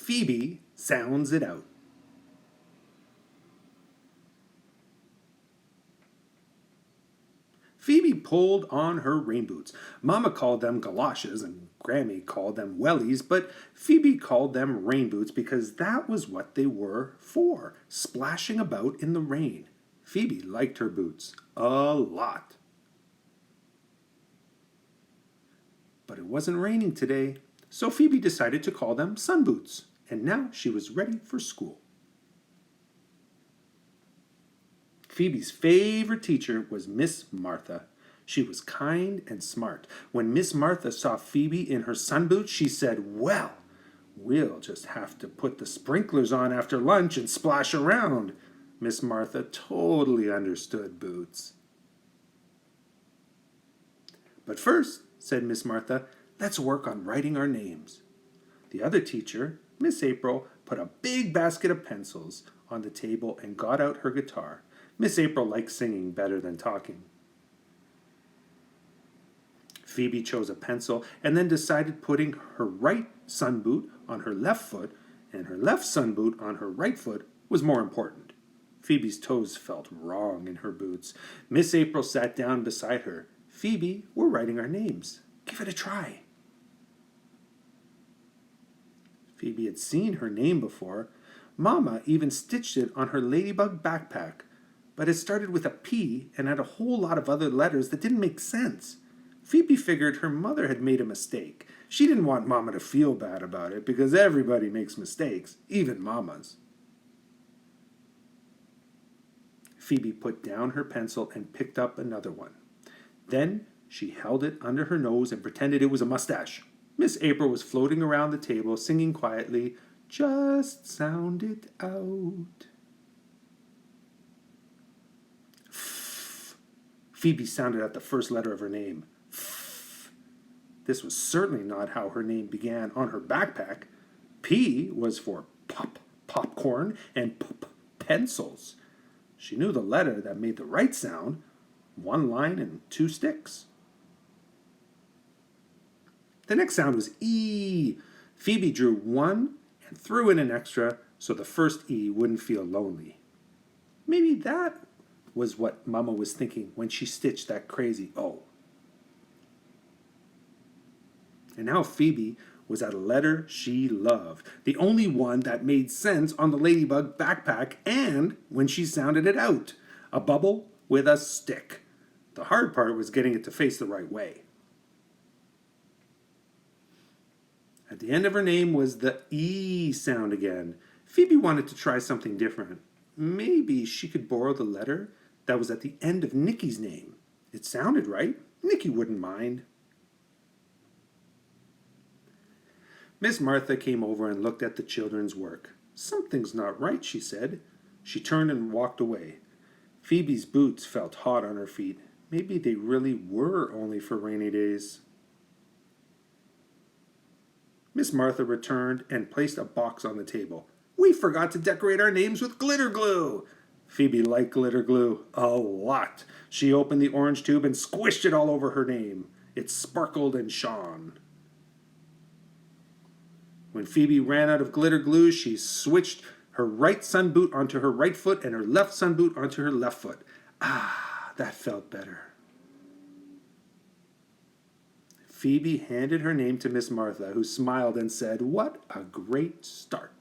Phoebe sounds it out. Phoebe pulled on her rain boots. Mama called them galoshes and Grammy called them wellies, but Phoebe called them rain boots because that was what they were for, splashing about in the rain. Phoebe liked her boots a lot. But it wasn't raining today, so Phoebe decided to call them sun boots, and now she was ready for school. Phoebe's favorite teacher was Miss Martha. She was kind and smart. When Miss Martha saw Phoebe in her sun boots, she said, "Well, we'll just have to put the sprinklers on after lunch and splash around." Miss Martha totally understood boots. "But first," said Miss Martha, "let's work on writing our names." The other teacher, Miss April, put a big basket of pencils on the table and got out her guitar. Miss April liked singing better than talking. Phoebe chose a pencil and then decided putting her right sun boot on her left foot and her left sun boot on her right foot was more important. Phoebe's toes felt wrong in her boots. Miss April sat down beside her. "Phoebe, we're writing our names. Give it a try." Phoebe had seen her name before. Mama even stitched it on her ladybug backpack, but it started with a P and had a whole lot of other letters that didn't make sense. Phoebe figured her mother had made a mistake. She didn't want Mama to feel bad about it because everybody makes mistakes, even mamas. Phoebe put down her pencil and picked up another one. Then she held it under her nose and pretended it was a mustache. Miss April was floating around the table singing quietly, "Just sound it out." Phoebe sounded out the first letter of her name. This was certainly not how her name began on her backpack. P was for popcorn, and pencils. She knew the letter that made the right sound, one line and two sticks. The next sound was E. Phoebe drew one and threw in an extra so the first E wouldn't feel lonely. Maybe that was what Mama was thinking when she stitched that crazy O. And now Phoebe was at a letter she loved, the only one that made sense on the ladybug backpack and when she sounded it out, a bubble with a stick. The hard part was getting it to face the right way. At the end of her name was the E sound again. Phoebe wanted to try something different. Maybe she could borrow the letter that was at the end of Nikki's name. It sounded right. Nikki wouldn't mind. Miss Martha came over and looked at the children's work. "Something's not right," she said. She turned and walked away. Phoebe's boots felt hot on her feet. Maybe they really were only for rainy days. Miss Martha returned and placed a box on the table. "We forgot to decorate our names with glitter glue." Phoebe liked glitter glue a lot. She opened the orange tube and squished it all over her name. It sparkled and shone. When Phoebe ran out of glitter glue, she switched her right sun boot onto her right foot and her left sun boot onto her left foot. Ah, that felt better. Phoebe handed her name to Miss Martha, who smiled and said, "What a great start."